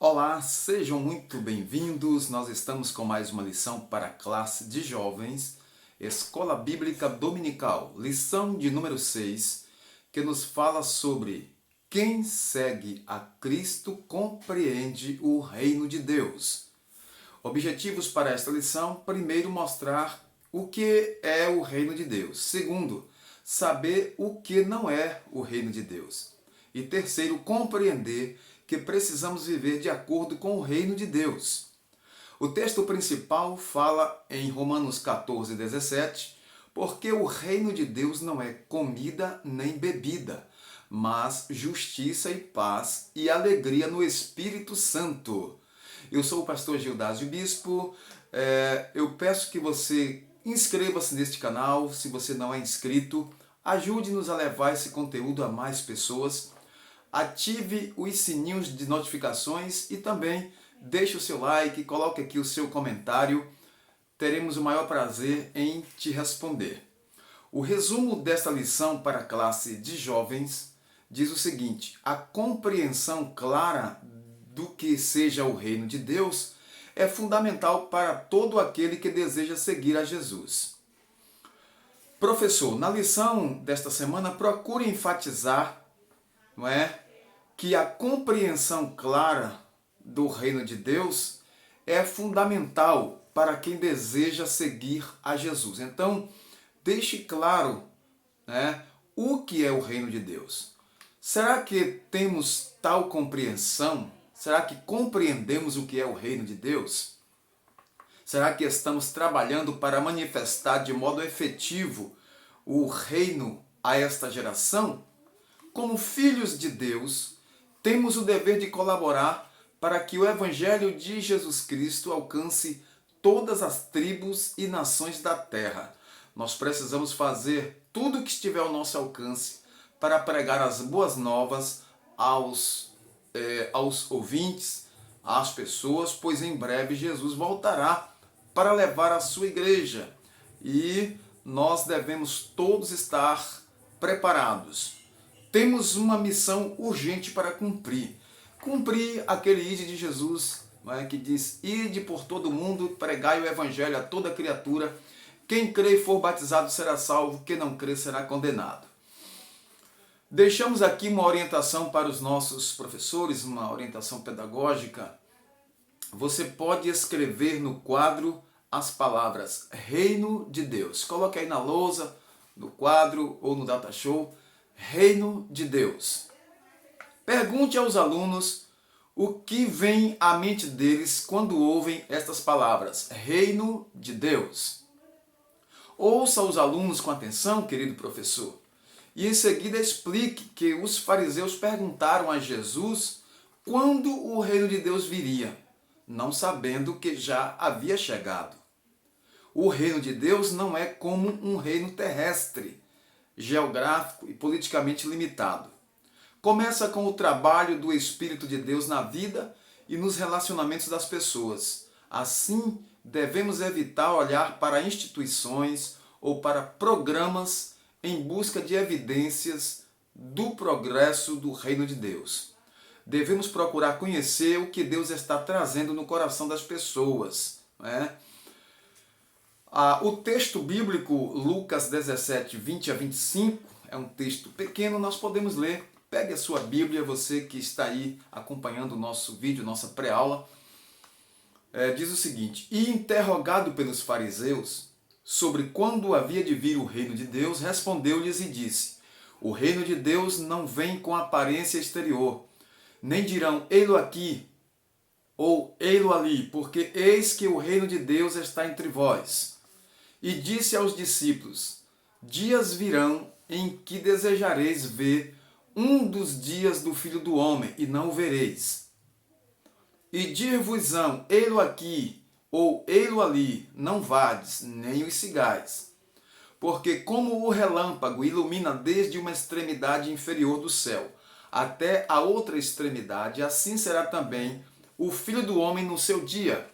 Olá, sejam muito bem-vindos. Nós estamos com mais uma lição para a classe de jovens, Escola Bíblica Dominical, lição de número 6, que nos fala sobre quem segue a Cristo compreende o reino de Deus. Objetivos para esta lição: primeiro, mostrar o que é o reino de Deus. Segundo, saber o que não é o reino de Deus. E terceiro, compreender que precisamos viver de acordo com o reino de Deus. O texto principal fala em Romanos 14, 17, porque o reino de Deus não é comida nem bebida, mas justiça e paz e alegria no Espírito Santo. Eu sou o pastor Gildásio Bispo. Eu peço que você inscreva-se neste canal, se você não é inscrito. Ajude-nos a levar esse conteúdo a mais pessoas. Ative os sininhos de notificações e também deixe o seu like, coloque aqui o seu comentário. Teremos o maior prazer em te responder. O resumo desta lição para a classe de jovens diz o seguinte: a compreensão clara do que seja o reino de Deus é fundamental para todo aquele que deseja seguir a Jesus. Professor, na lição desta semana, procure enfatizar, que a compreensão clara do reino de Deus é fundamental para quem deseja seguir a Jesus. Então, deixe claro, o que é o reino de Deus. Será que temos tal compreensão? Será que compreendemos o que é o reino de Deus? Será que estamos trabalhando para manifestar de modo efetivo o reino a esta geração? Como filhos de Deus, temos o dever de colaborar para que o Evangelho de Jesus Cristo alcance todas as tribos e nações da terra. Nós precisamos fazer tudo o que estiver ao nosso alcance para pregar as boas novas aos ouvintes, às pessoas, pois em breve Jesus voltará para levar a sua igreja e nós devemos todos estar preparados. Temos uma missão urgente para cumprir. Cumprir aquele ide de Jesus, que diz: ide por todo mundo, pregai o evangelho a toda criatura. Quem crê e for batizado será salvo, quem não crê será condenado. Deixamos aqui uma orientação para os nossos professores, uma orientação pedagógica. Você pode escrever no quadro as palavras Reino de Deus. Coloque aí na lousa, no quadro ou no data show. Reino de Deus. Pergunte aos alunos o que vem à mente deles quando ouvem estas palavras, Reino de Deus. Ouça os alunos com atenção, querido professor, e em seguida explique que os fariseus perguntaram a Jesus quando o reino de Deus viria, não sabendo que já havia chegado. O reino de Deus não é como um reino terrestre, geográfico e politicamente limitado. Começa com o trabalho do Espírito de Deus na vida e nos relacionamentos das pessoas. Assim, devemos evitar olhar para instituições ou para programas em busca de evidências do progresso do reino de Deus. Devemos procurar conhecer o que Deus está trazendo no coração das pessoas. O texto bíblico, Lucas 17, 20 a 25, é um texto pequeno, nós podemos ler. Pegue a sua Bíblia, você que está aí acompanhando o nosso vídeo, nossa pré-aula. Diz o seguinte: e interrogado pelos fariseus sobre quando havia de vir o reino de Deus, respondeu-lhes e disse: o reino de Deus não vem com aparência exterior, nem dirão ei-lo aqui ou ei-lo ali, porque eis que o reino de Deus está entre vós. E disse aos discípulos: dias virão em que desejareis ver um dos dias do Filho do Homem, e não o vereis. E dir-vos-ão, ei-lo aqui, ou ei-lo ali, não vades, nem os sigais. Porque como o relâmpago ilumina desde uma extremidade inferior do céu até a outra extremidade, assim será também o Filho do Homem no seu dia.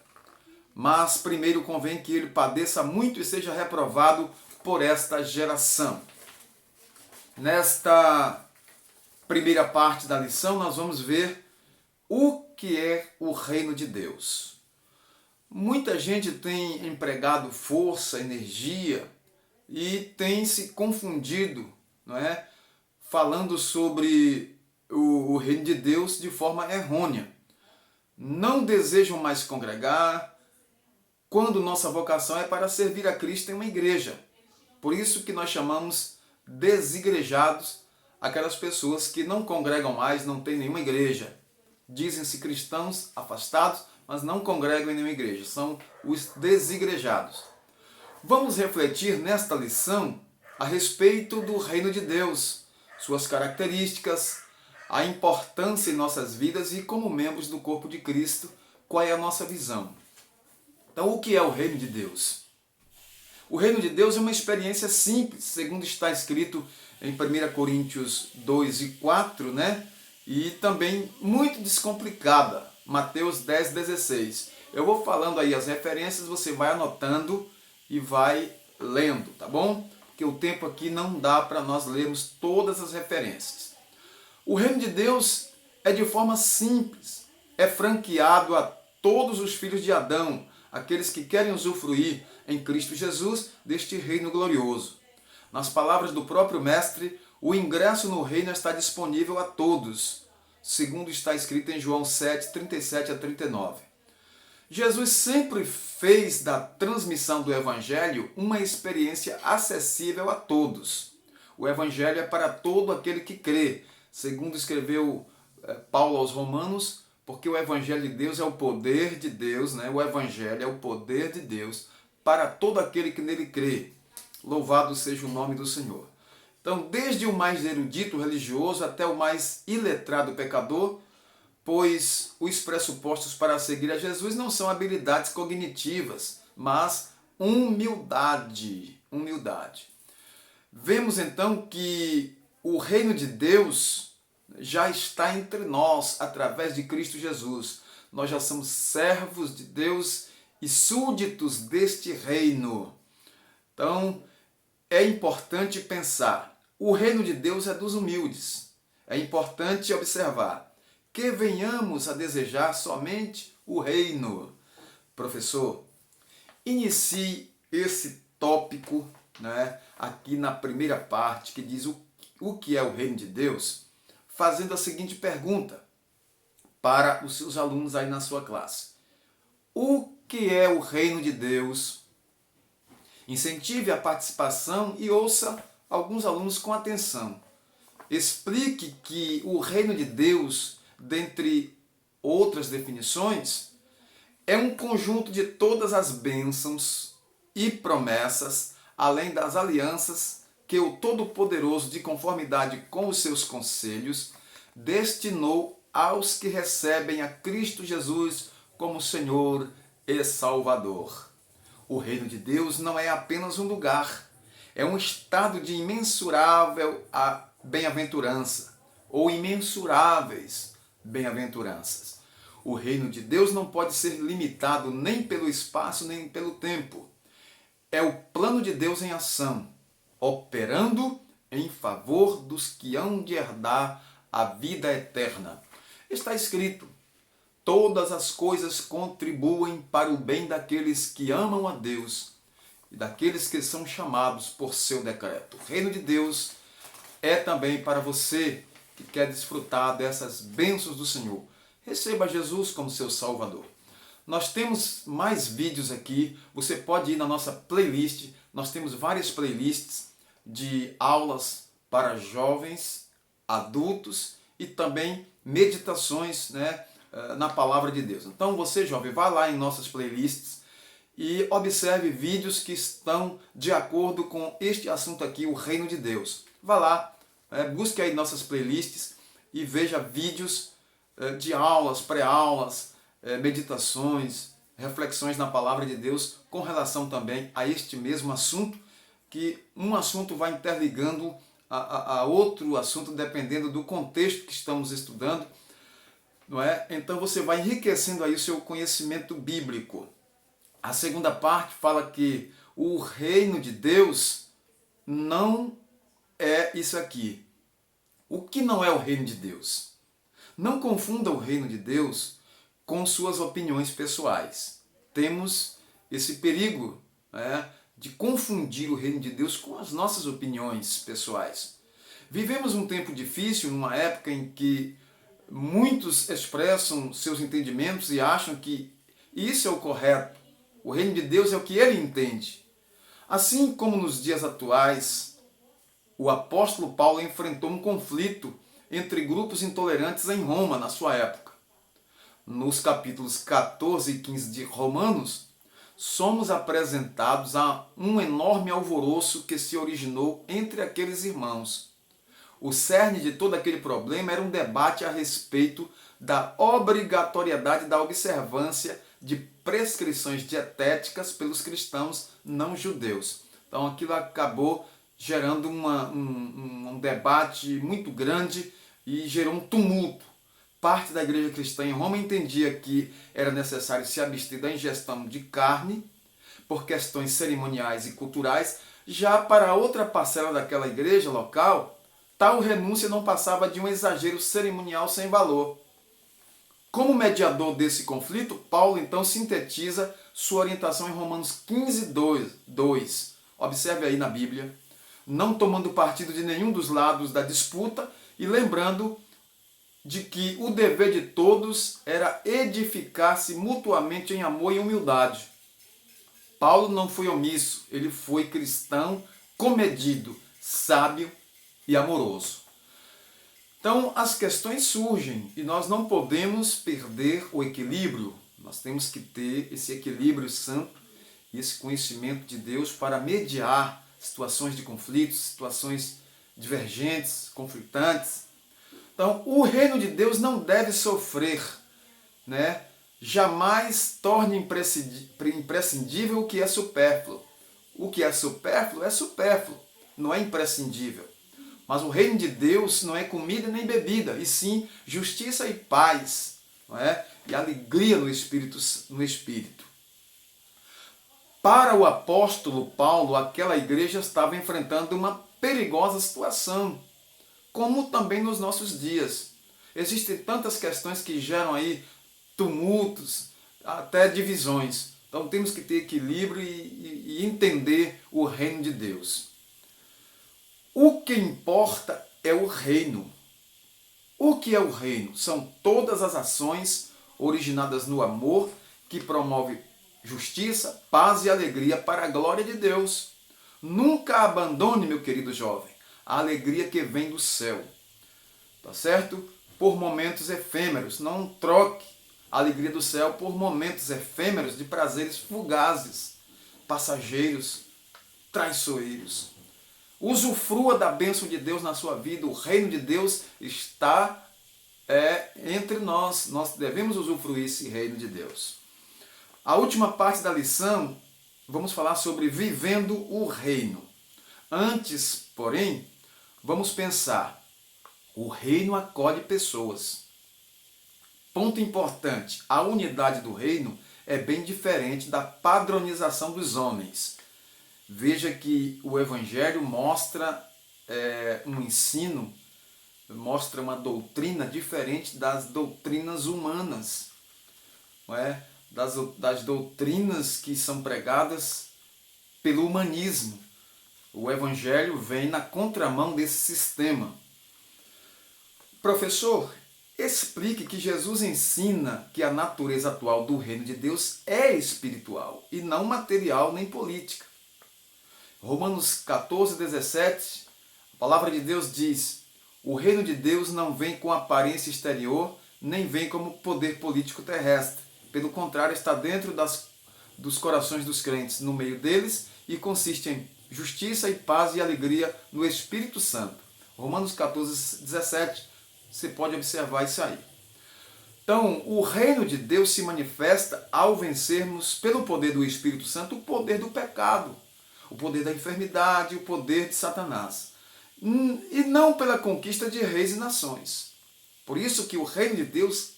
Mas primeiro convém que ele padeça muito e seja reprovado por esta geração. Nesta primeira parte da lição, nós vamos ver O que é o reino de Deus? Muita gente tem empregado força, energia e tem se confundido, não é? Falando sobre o reino de Deus de forma errônea. Não desejam mais congregar, quando nossa vocação é para servir a Cristo em uma igreja. Por isso que nós chamamos desigrejados aquelas pessoas que não congregam mais, não têm nenhuma igreja. Dizem-se cristãos afastados, mas não congregam em nenhuma igreja. São os desigrejados. Vamos refletir nesta lição a respeito do reino de Deus, suas características, a importância em nossas vidas e como membros do corpo de Cristo, qual é a nossa visão. Então, o que é o reino de Deus? O reino de Deus é uma experiência simples, segundo está escrito em 1 Coríntios 2 e 4, né? E também muito descomplicada, Mateus 10, 16. Eu vou falando aí as referências, você vai anotando e vai lendo, tá bom? Porque o tempo aqui não dá para nós lermos todas as referências. O reino de Deus é de forma simples, é franqueado a todos os filhos de Adão, aqueles que querem usufruir em Cristo Jesus deste reino glorioso. Nas palavras do próprio Mestre, o ingresso no reino está disponível a todos, segundo está escrito em João 7, 37 a 39. Jesus sempre fez da transmissão do Evangelho uma experiência acessível a todos. O Evangelho é para todo aquele que crê, segundo escreveu Paulo aos Romanos, porque o Evangelho de Deus é o poder de Deus, né? O Evangelho é o poder de Deus para todo aquele que nele crê. Louvado seja o nome do Senhor. Então, desde o mais erudito religioso até o mais iletrado pecador, pois os pressupostos para seguir a Jesus não são habilidades cognitivas, mas humildade. Humildade. Vemos então que o reino de Deus já está entre nós através de Cristo Jesus. Nós já somos servos de Deus e súditos deste reino. Então, é importante pensar, o reino de Deus é dos humildes. É importante observar que venhamos a desejar somente o reino. Professor, inicie esse tópico, né, aqui na primeira parte, que diz o que é o reino de Deus, fazendo a seguinte pergunta para os seus alunos aí na sua classe. O que é o reino de Deus? Incentive a participação e ouça alguns alunos com atenção. Explique que o reino de Deus, dentre outras definições, é um conjunto de todas as bênçãos e promessas, além das alianças que o Todo-Poderoso, de conformidade com os seus conselhos, destinou aos que recebem a Cristo Jesus como Senhor e Salvador. O reino de Deus não é apenas um lugar, é um estado de imensurável bem-aventurança, ou imensuráveis bem-aventuranças. O reino de Deus não pode ser limitado nem pelo espaço, nem pelo tempo. É o plano de Deus em ação, operando em favor dos que hão de herdar a vida eterna. Está escrito, todas as coisas contribuem para o bem daqueles que amam a Deus e daqueles que são chamados por seu decreto. O reino de Deus é também para você que quer desfrutar dessas bênçãos do Senhor. Receba Jesus como seu Salvador. Nós temos mais vídeos aqui, você pode ir na nossa playlist, nós temos várias playlists de aulas para jovens, adultos e também meditações, né, na Palavra de Deus. Então você, jovem, vá lá em nossas playlists e observe vídeos que estão de acordo com este assunto aqui, o reino de Deus. Vá lá, busque aí nossas playlists e veja vídeos de aulas, pré-aulas, meditações, reflexões na Palavra de Deus com relação também a este mesmo assunto, que um assunto vai interligando a outro assunto dependendo do contexto que estamos estudando, não é? Então você vai enriquecendo aí o seu conhecimento bíblico. A segunda parte fala que o reino de Deus não é isso aqui. O que não é o reino de Deus? Não confunda o reino de Deus com suas opiniões pessoais. Temos esse perigo, né, de confundir o reino de Deus com as nossas opiniões pessoais. Vivemos um tempo difícil, numa época em que muitos expressam seus entendimentos e acham que isso é o correto. O reino de Deus é o que ele entende. Assim como nos dias atuais, o apóstolo Paulo enfrentou um conflito entre grupos intolerantes em Roma, na sua época. Nos capítulos 14 e 15 de Romanos, somos apresentados a um enorme alvoroço que se originou entre aqueles irmãos. O cerne de todo aquele problema era um debate a respeito da obrigatoriedade da observância de prescrições dietéticas pelos cristãos não judeus. Então aquilo acabou gerando um debate muito grande e gerou um tumulto. Parte da igreja cristã em Roma entendia que era necessário se abster da ingestão de carne por questões cerimoniais e culturais. Já para outra parcela daquela igreja local, tal renúncia não passava de um exagero cerimonial sem valor. Como mediador desse conflito, Paulo então sintetiza sua orientação em Romanos 15, 2. Observe aí na Bíblia. Não tomando partido de nenhum dos lados da disputa e lembrando de que o dever de todos era edificar-se mutuamente em amor e humildade. Paulo não foi omisso, ele foi cristão comedido, sábio e amoroso. Então as questões surgem e nós não podemos perder o equilíbrio. Nós temos que ter esse equilíbrio santo e esse conhecimento de Deus para mediar situações de conflitos, situações divergentes, conflitantes. Então o reino de Deus não deve sofrer, né? Jamais torne imprescindível o que é supérfluo. O que é supérfluo, não é imprescindível. Mas o reino de Deus não é comida nem bebida, e sim justiça e paz, não é? E alegria no Espírito. Para o apóstolo Paulo, aquela igreja estava enfrentando uma perigosa situação, como também nos nossos dias. Existem tantas questões que geram aí tumultos, até divisões. Então temos que ter equilíbrio e entender o reino de Deus. O que importa é o reino. O que é o reino? São todas as ações originadas no amor que promove justiça, paz e alegria para a glória de Deus. Nunca abandone, meu querido jovem, a alegria que vem do céu. Tá certo? Por momentos efêmeros. Não troque a alegria do céu por momentos efêmeros de prazeres fugazes, passageiros, traiçoeiros. Usufrua da bênção de Deus na sua vida. O reino de Deus está entre nós. Nós devemos usufruir esse reino de Deus. A última parte da lição, vamos falar sobre vivendo o reino. Antes, porém, vamos pensar. O reino acolhe pessoas. Ponto importante, a unidade do reino é bem diferente da padronização dos homens. Veja que o Evangelho mostra um ensino, mostra uma doutrina diferente das doutrinas humanas, não é? Das doutrinas que são pregadas pelo humanismo. O Evangelho vem na contramão desse sistema. Professor, explique que Jesus ensina que a natureza atual do reino de Deus é espiritual e não material nem política. Romanos 14, 17, a palavra de Deus diz: o reino de Deus não vem com aparência exterior, nem vem como poder político terrestre. Pelo contrário, está dentro dos corações dos crentes, no meio deles, e consiste em justiça e paz e alegria no Espírito Santo. Romanos 14, 17, você pode observar isso aí. Então, o reino de Deus se manifesta ao vencermos, pelo poder do Espírito Santo, o poder do pecado, o poder da enfermidade, o poder de Satanás. E não pela conquista de reis e nações. Por isso que o reino de Deus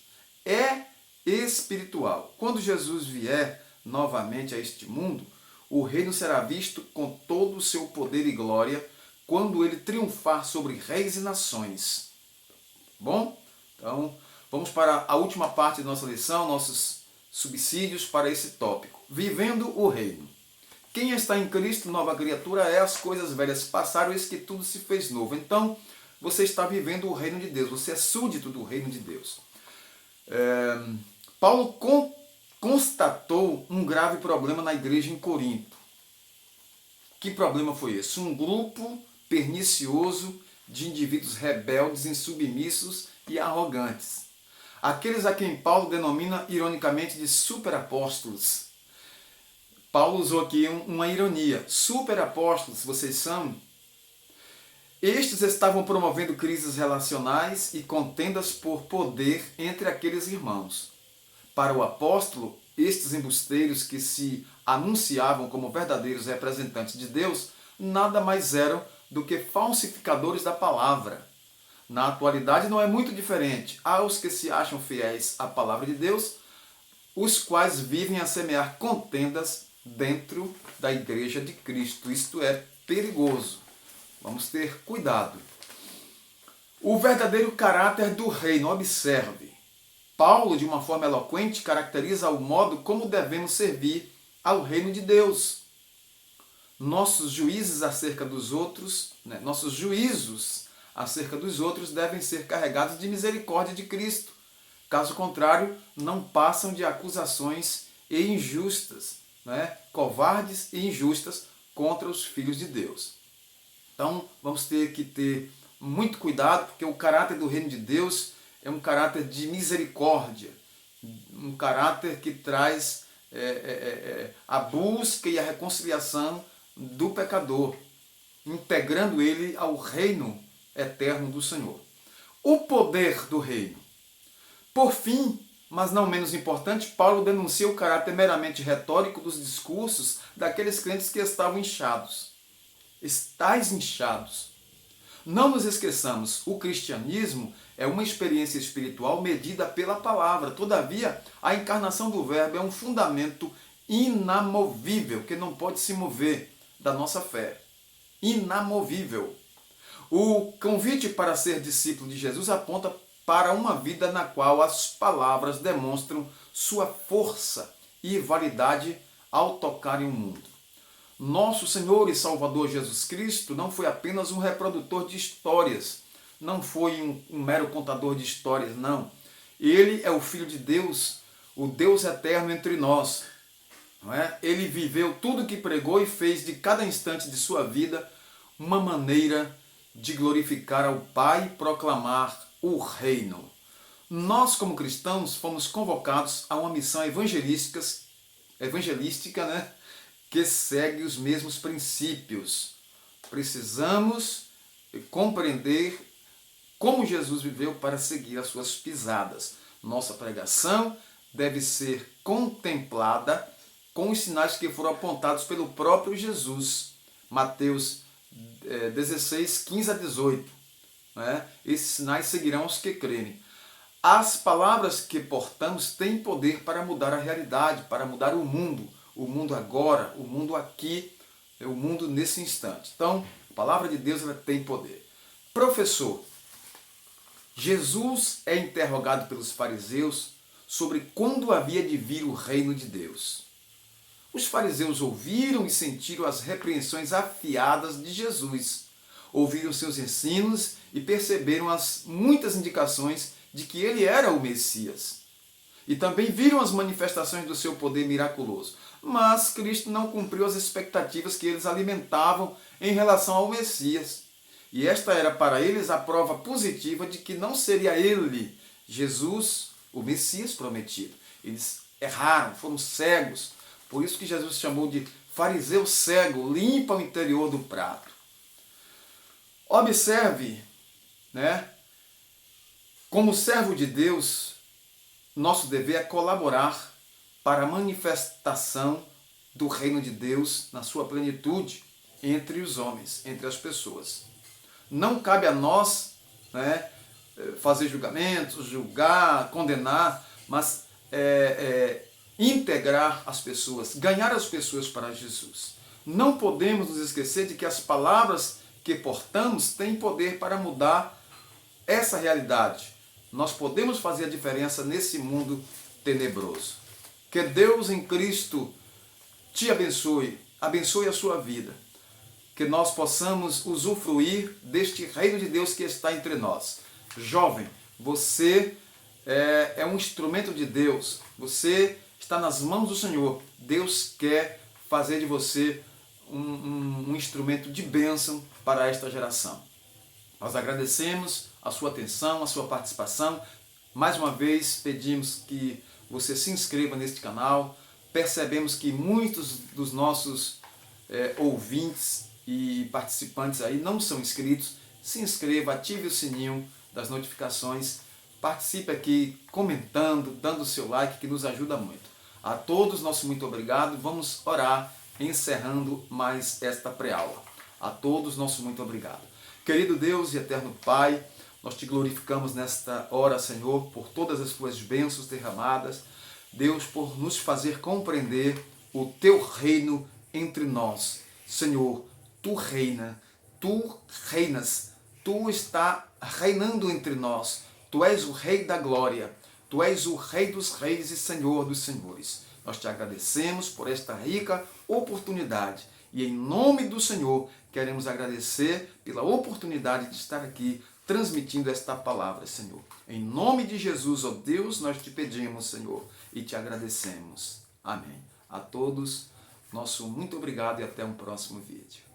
é espiritual. Quando Jesus vier novamente a este mundo, o reino será visto com todo o seu poder e glória quando ele triunfar sobre reis e nações. Bom? Então, Vamos para a última parte da nossa lição, nossos subsídios para esse tópico. Vivendo o reino. Quem está em Cristo, nova criatura é, as coisas velhas passaram, eis que tudo se fez novo. Então, você está vivendo o reino de Deus, você é súdito do reino de Deus. Paulo constatou um grave problema na igreja em Corinto. Que problema foi esse? Um grupo pernicioso de indivíduos rebeldes, insubmissos e arrogantes. Aqueles a quem Paulo denomina ironicamente de superapóstolos. Paulo usou aqui uma ironia. Superapóstolos, vocês são? Estes estavam promovendo crises relacionais e contendas por poder entre aqueles irmãos. Para o apóstolo, estes embusteiros que se anunciavam como verdadeiros representantes de Deus, nada mais eram do que falsificadores da palavra. Na atualidade não é muito diferente. Há os que se acham fiéis à palavra de Deus, os quais vivem a semear contendas dentro da igreja de Cristo. Isto é perigoso. Vamos ter cuidado. O verdadeiro caráter do reino, observe. Paulo, de uma forma eloquente, caracteriza o modo como devemos servir ao reino de Deus. Nossos juízos acerca dos outros devem ser carregados de misericórdia de Cristo. Caso contrário, não passam de acusações injustas, covardes e injustas contra os filhos de Deus. Então, vamos ter que ter muito cuidado, porque o caráter do reino de Deus é um caráter de misericórdia, um caráter que traz a busca e a reconciliação do pecador, integrando ele ao reino eterno do Senhor. O poder do reino. Por fim, mas não menos importante, Paulo denuncia o caráter meramente retórico dos discursos daqueles crentes que estavam inchados. Estais inchados. Não nos esqueçamos, o cristianismo é uma experiência espiritual medida pela palavra. Todavia, a encarnação do Verbo é um fundamento inamovível, que não pode se mover da nossa fé. Inamovível. O convite para ser discípulo de Jesus aponta para uma vida na qual as palavras demonstram sua força e validade ao tocarem o mundo. Nosso Senhor e Salvador Jesus Cristo não foi apenas um reprodutor de histórias, não foi um mero contador de histórias, não. Ele é o Filho de Deus, o Deus eterno entre nós. Não é? Ele viveu tudo o que pregou e fez de cada instante de sua vida uma maneira de glorificar ao Pai e proclamar o reino. Nós, como cristãos, fomos convocados a uma missão evangelística, que segue os mesmos princípios. Precisamos compreender como Jesus viveu para seguir as suas pisadas. Nossa pregação deve ser contemplada com os sinais que foram apontados pelo próprio Jesus. Mateus 16, 15 a 18. Esses sinais seguirão os que crerem. As palavras que portamos têm poder para mudar a realidade, para mudar o mundo agora, o mundo aqui, o mundo nesse instante. Então, a palavra de Deus ela tem poder. Professor, Jesus é interrogado pelos fariseus sobre quando havia de vir o reino de Deus. Os fariseus ouviram e sentiram as repreensões afiadas de Jesus. Ouviram seus ensinos e perceberam as muitas indicações de que ele era o Messias. E também viram as manifestações do seu poder miraculoso. Mas Cristo não cumpriu as expectativas que eles alimentavam em relação ao Messias. E esta era para eles a prova positiva de que não seria ele, Jesus, o Messias prometido. Eles erraram, foram cegos. Por isso que Jesus chamou de fariseu cego, limpa o interior do prato. Observe, como servo de Deus, nosso dever é colaborar para a manifestação do reino de Deus na sua plenitude entre os homens, entre as pessoas. Não cabe a nós fazer julgamentos, julgar, condenar, mas integrar as pessoas, ganhar as pessoas para Jesus. Não podemos nos esquecer de que as palavras que portamos têm poder para mudar essa realidade. nós podemos fazer a diferença nesse mundo tenebroso. Que Deus em Cristo te abençoe, abençoe a sua vida. Que nós possamos usufruir deste reino de Deus que está entre nós. Jovem, você é um instrumento de Deus. Você está nas mãos do Senhor. Deus quer fazer de você um instrumento de bênção para esta geração. Nós agradecemos a sua atenção, a sua participação. Mais uma vez pedimos que você se inscreva neste canal. Percebemos que muitos dos nossos ouvintes e participantes aí não são inscritos. Se inscreva, ative o sininho das notificações, participe aqui comentando, dando o seu like, que nos ajuda muito. A todos, nosso muito obrigado. Vamos orar, encerrando mais esta pré-aula. A todos, nosso muito obrigado. Querido Deus e eterno Pai, nós te glorificamos nesta hora, Senhor, por todas as tuas bênçãos derramadas. Deus, por nos fazer compreender o teu reino entre nós. Senhor, tu reinas, tu está reinando entre nós. Tu és o Rei da glória, tu és o Rei dos reis e Senhor dos senhores. Nós te agradecemos por esta rica oportunidade e em nome do Senhor queremos agradecer pela oportunidade de estar aqui transmitindo esta palavra, Senhor. Em nome de Jesus, ó Deus, nós te pedimos, Senhor, e te agradecemos. Amém. A todos, nosso muito obrigado e até um próximo vídeo.